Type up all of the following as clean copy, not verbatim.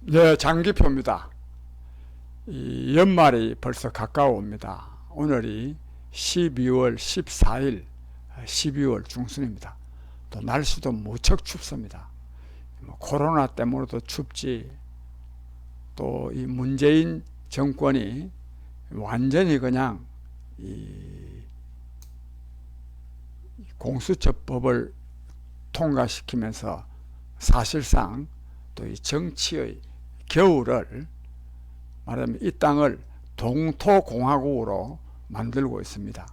네, 장기표입니다. 이 연말이 벌써 가까워옵니다. 오늘이 12월 14일, 12월 중순입니다. 또 날씨도 무척 춥습니다. 코로나 때문에도 춥지, 또 이 문재인 정권이 완전히 그냥 이 공수처법을 통과시키면서 사실상 또 이 정치의 겨울을 말하자면 이 땅을 동토공화국으로 만들고 있습니다.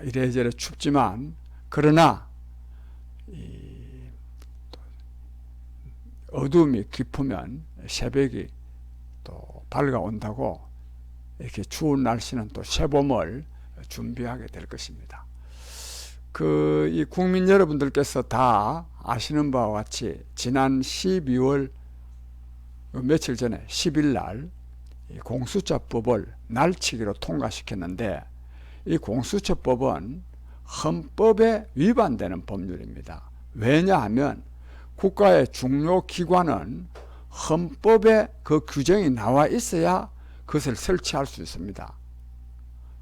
이래저래 춥지만 그러나 어둠이 깊으면 새벽이 또 밝아온다고 이렇게 추운 날씨는 또 새봄을 준비하게 될 것입니다. 이 국민 여러분들께서 다 아시는 바와 같이 지난 12월 며칠 전에 10일 날 공수처법을 날치기로 통과시켰는데, 이 공수처법은 헌법에 위반되는 법률입니다. 왜냐하면 국가의 중요 기관은 헌법에 그 규정이 나와 있어야 그것을 설치할 수 있습니다.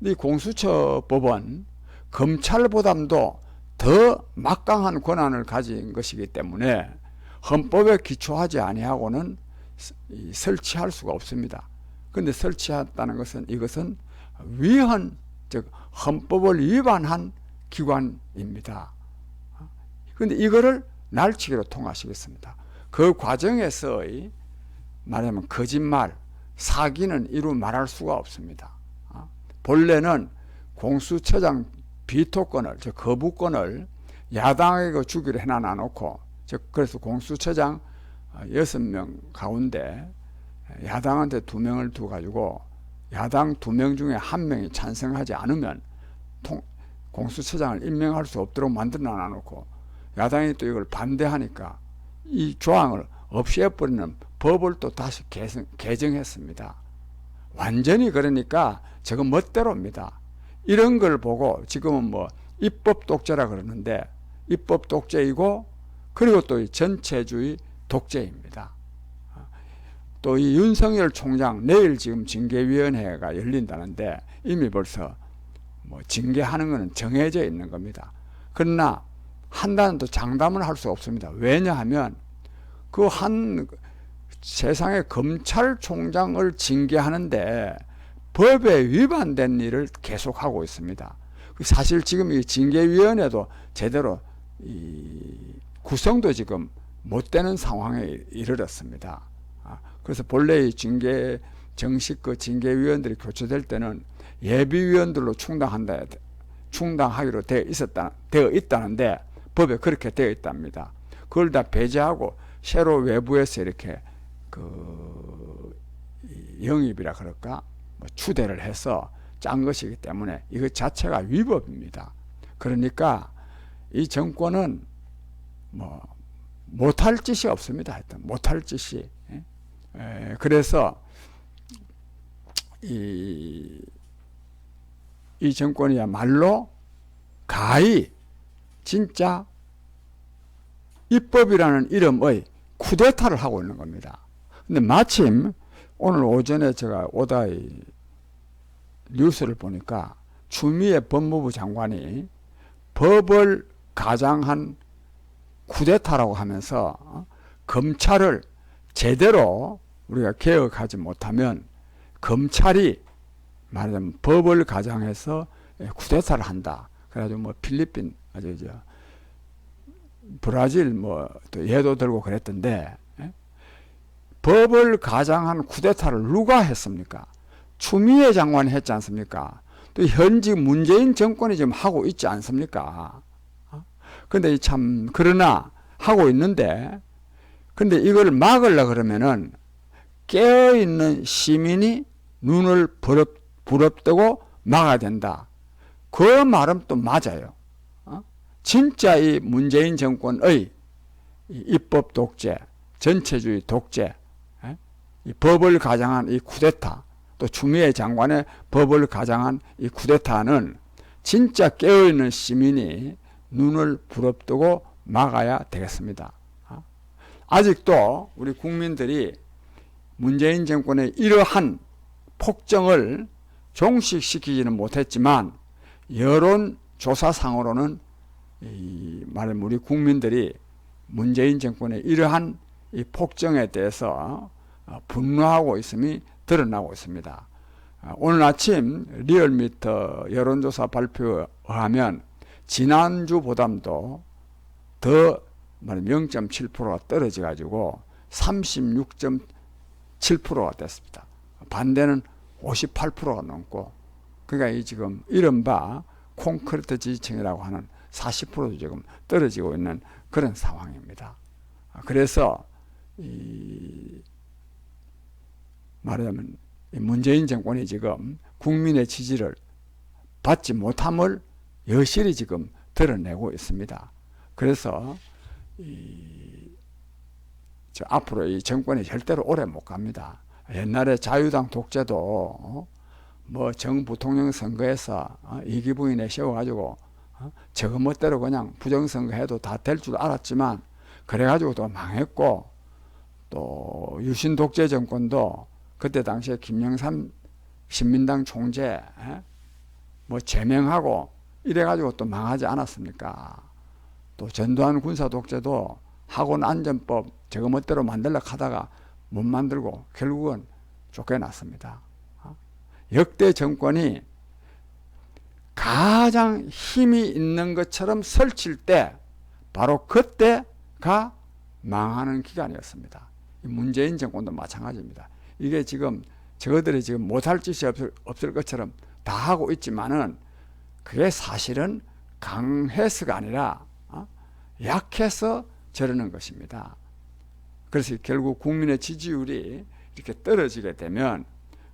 이 공수처법은 검찰보다도 더 막강한 권한을 가진 것이기 때문에 헌법에 기초하지 아니하고는 설치할 수가 없습니다. 그런데 설치했다는 것은 이것은 즉 헌법을 위반한 기관입니다. 그런데 이거를 날치기로 통과시켰습니다. 그 과정에서의 말하자면 거짓말, 사기는 이루 말할 수가 없습니다. 본래는 공수처장 비토권을, 즉 거부권을 야당에게 주기로 해놔놓고, 즉 그래서 공수처장 6명 가운데 야당한테 2명을 두가지고 야당 2명 중에 1명이 찬성하지 않으면 공수처장을 임명할 수 없도록 만들어 놔놓고, 야당이 또 이걸 반대하니까 이 조항을 없애버리는 법을 또 다시 개정했습니다. 완전히 그러니까 저거 멋대로입니다. 이런 걸 보고 지금은 입법 독재라 그러는데, 입법 독재이고 그리고 또 이 전체주의 독재입니다. 또 이 윤석열 총장 내일 지금 징계위원회가 열린다는데 이미 벌써 징계하는 것은 정해져 있는 겁니다. 그러나 한다는 또 장담을 할 수 없습니다. 왜냐하면 세상의 검찰총장을 징계하는데 법에 위반된 일을 계속하고 있습니다. 사실 지금 이 징계위원회도 제대로 구성도 지금 못 되는 상황에 이르렀습니다. 그래서 본래 이 정식 징계위원들이 교체될 때는 예비위원들로 충당하기로 되어 있다는데 법에 그렇게 되어 있답니다. 그걸 다 배제하고 새로 외부에서 이렇게 영입이라 그럴까? 추대를 해서 짠 것이기 때문에 이것 자체가 위법입니다. 그러니까 이 정권은 못할 짓이 없습니다. 하여튼 못할 짓이. 그래서 이 정권이야말로 가히 진짜 입법이라는 이름의 쿠데타를 하고 있는 겁니다. 근데 마침 오늘 오전에 제가 오다 뉴스를 보니까 추미애 법무부 장관이 법을 가장한 쿠데타라고 하면서 검찰을 제대로 우리가 개혁하지 못하면 검찰이 말하자면 법을 가장해서 쿠데타를 한다. 그래가지고 필리핀, 브라질 또 예도 들고 그랬던데, 법을 가장한 쿠데타를 누가 했습니까? 추미애 장관이 했지 않습니까? 또 현직 문재인 정권이 지금 하고 있지 않습니까? 근데 그러나 하고 있는데, 근데 이걸 막으려고 그러면은 깨어있는 시민이 눈을 부릅뜨고 막아야 된다. 그 말은 또 맞아요. 진짜 이 문재인 정권의 입법 독재, 전체주의 독재, 이 법을 가장한 이 쿠데타, 또 추미애 장관의 법을 가장한 이 쿠데타는 진짜 깨어있는 시민이 눈을 부릅뜨고 막아야 되겠습니다. 아직도 우리 국민들이 문재인 정권의 이러한 폭정을 종식시키지는 못했지만 여론조사상으로는 말하면 우리 국민들이 문재인 정권의 이러한 이 폭정에 대해서 분노하고 있음이 드러나고 있습니다. 오늘 아침 리얼미터 여론조사 발표에 의하면 지난주보다도 더 0.7%가 떨어져 가지고 36.7%가 됐습니다. 반대는 58%가 넘고, 그러니까 이 지금 이른바 콘크리트 지지층이라고 하는 40%도 지금 떨어지고 있는 그런 상황입니다. 그래서 말하자면 문재인 정권이 지금 국민의 지지를 받지 못함을 여실히 지금 드러내고 있습니다. 그래서 앞으로 이 정권이 절대로 오래 못 갑니다. 옛날에 자유당 독재도 뭐 정부통령 선거에서 이기부인 내세워가지고 저거 멋대로 그냥 부정선거해도 다 될 줄 알았지만 그래가지고 또 망했고, 또 유신 독재 정권도 그때 당시에 김영삼 신민당 총재 뭐 제명하고 이래가지고 또 망하지 않았습니까? 또 전두환 군사 독재도 학원 안전법 저거 멋대로 만들려고 하다가 못 만들고 결국은 쫓겨났습니다. 역대 정권이 가장 힘이 있는 것처럼 설칠 때 바로 그때가 망하는 기간이었습니다. 문재인 정권도 마찬가지입니다. 이게 지금 저들이 지금 못할 짓이 없을 것처럼 다 하고 있지만은 그게 사실은 강해서가 아니라 약해서 저러는 것입니다. 그래서 결국 국민의 지지율이 이렇게 떨어지게 되면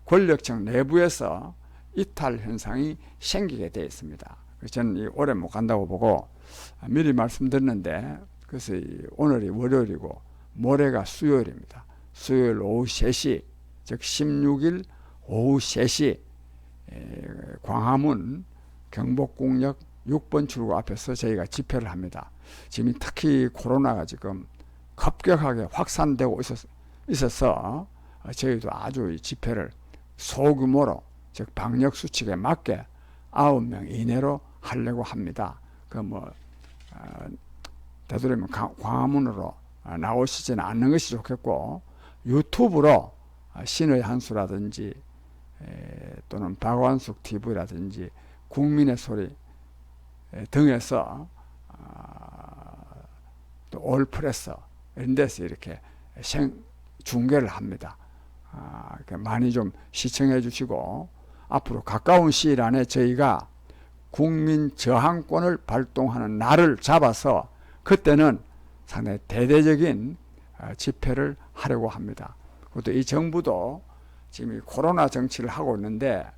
권력층 내부에서 이탈 현상이 생기게 되어 있습니다. 그래서 저는 오래 못 간다고 보고 미리 말씀드렸는데, 그래서 오늘이 월요일이고 모레가 수요일입니다. 수요일 오후 3시, 즉 16일 오후 3시 광화문 경복궁역 6번 출구 앞에서 저희가 집회를 합니다. 지금 특히 코로나가 지금 급격하게 확산되고 있어서 저희도 아주 이 집회를 소규모로, 즉 방역 수칙에 맞게 9명 이내로 하려고 합니다. 되도록이면 광화문으로 나오시지는 않는 것이 좋겠고, 유튜브로 신의 한수라든지 또는 박완숙 TV라든지 국민의 소리 등에서 또 올프레서 이런 데서 이렇게 중계를 합니다. 많이 좀 시청해 주시고, 앞으로 가까운 시일 안에 저희가 국민 저항권을 발동하는 날을 잡아서 그때는 상당히 대대적인 집회를 하려고 합니다. 그것도 이 정부도 지금 이 코로나 정치를 하고 있는데,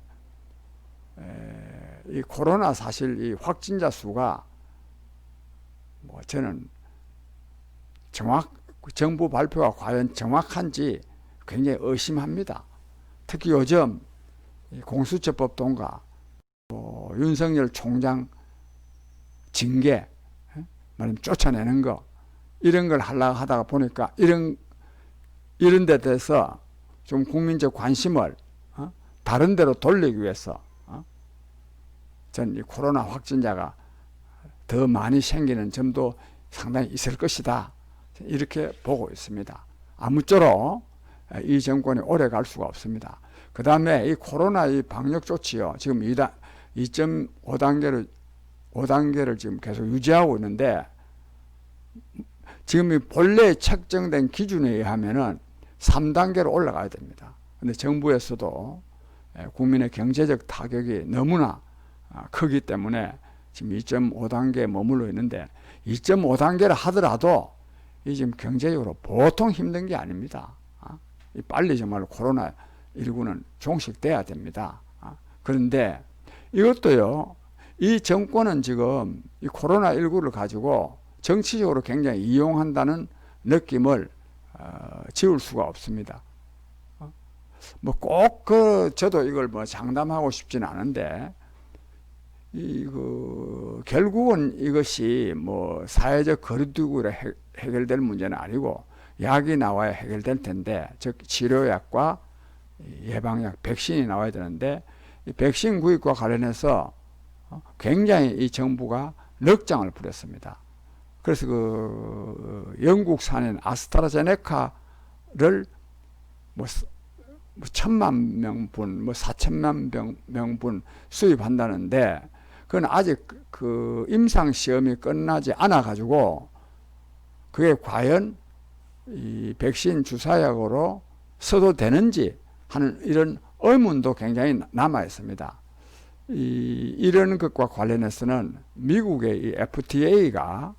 이 코로나 사실 이 확진자 수가 뭐 저는 정부 발표가 과연 정확한지 굉장히 의심합니다. 특히 요즘 공수처법 통과, 윤석열 총장 징계, 말하면 쫓아내는 거, 이런 걸 하려고 하다가 보니까 이런 데 대해서 좀 국민적 관심을 다른 데로 돌리기 위해서 전 이 코로나 확진자가 더 많이 생기는 점도 상당히 있을 것이다, 이렇게 보고 있습니다. 아무쪼록 이 정권이 오래 갈 수가 없습니다. 그 다음에 이 코로나 이 방역 조치요, 지금 5단계를 지금 계속 유지하고 있는데, 지금 이 본래 책정된 기준에 의하면은 3단계로 올라가야 됩니다. 근데 정부에서도 국민의 경제적 타격이 너무나 크기 때문에 지금 2.5단계에 머물러 있는데, 2.5단계를 하더라도 이 지금 경제적으로 보통 힘든 게 아닙니다. 빨리 정말 코로나19는 종식돼야 됩니다. 그런데 이것도요, 이 정권은 지금 이 코로나19를 가지고 정치적으로 굉장히 이용한다는 느낌을 지울 수가 없습니다. 뭐 꼭 저도 이걸 뭐 장담하고 싶지는 않은데, 결국은 이것이 뭐 사회적 거리두기로 해결될 문제는 아니고, 약이 나와야 해결될 텐데, 즉 치료약과 예방약, 백신이 나와야 되는데, 이 백신 구입과 관련해서 굉장히 이 정부가 넉장을 부렸습니다. 그래서 그 영국산인 아스트라제네카를 뭐 1,000만 명분, 뭐 4천만 명분 수입한다는데, 그건 아직 그 임상 시험이 끝나지 않아 가지고 그게 과연 이 백신 주사약으로 써도 되는지 하는 이런 의문도 굉장히 남아 있습니다. 이런 것과 관련해서는 미국의 이 FDA가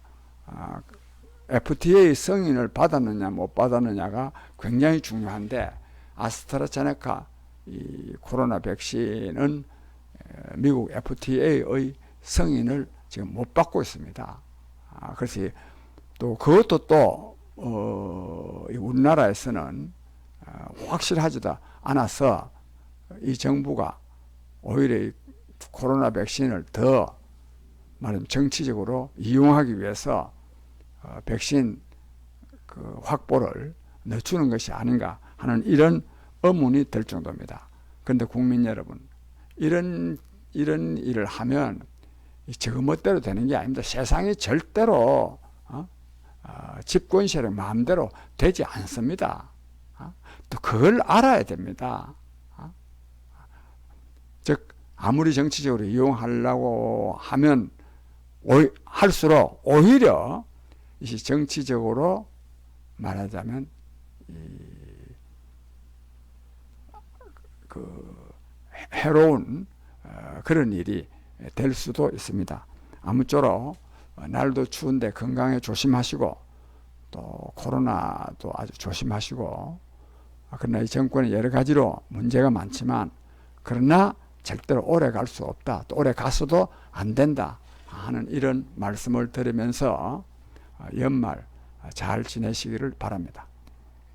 FDA 승인을 받았느냐 못 받았느냐가 굉장히 중요한데, 아스트라제네카 이 코로나 백신은 미국 FDA의 승인을 지금 못 받고 있습니다. 그래서 또 그것도 또 우리나라에서는 확실하지도 않아서 이 정부가 오히려 이 코로나 백신을 더 말하면 정치적으로 이용하기 위해서 백신 그 확보를 늦추는 것이 아닌가 하는 이런 의문이 들 정도입니다. 그런데 국민 여러분, 이런 일을 하면 저 멋대로 되는 게 아닙니다. 세상이 절대로 집권 세력 마음대로 되지 않습니다. 또 그걸 알아야 됩니다. 즉 아무리 정치적으로 이용하려고 하면 할수록 오히려 이 정치적으로 말하자면 그 해로운 그런 일이 될 수도 있습니다. 아무쪼록 날도 추운데 건강에 조심하시고 또 코로나도 아주 조심하시고, 그러나 이 정권은 여러 가지로 문제가 많지만 그러나 절대로 오래 갈 수 없다, 또 오래 갔어도 안 된다 하는 이런 말씀을 드리면서 연말 잘 지내시기를 바랍니다.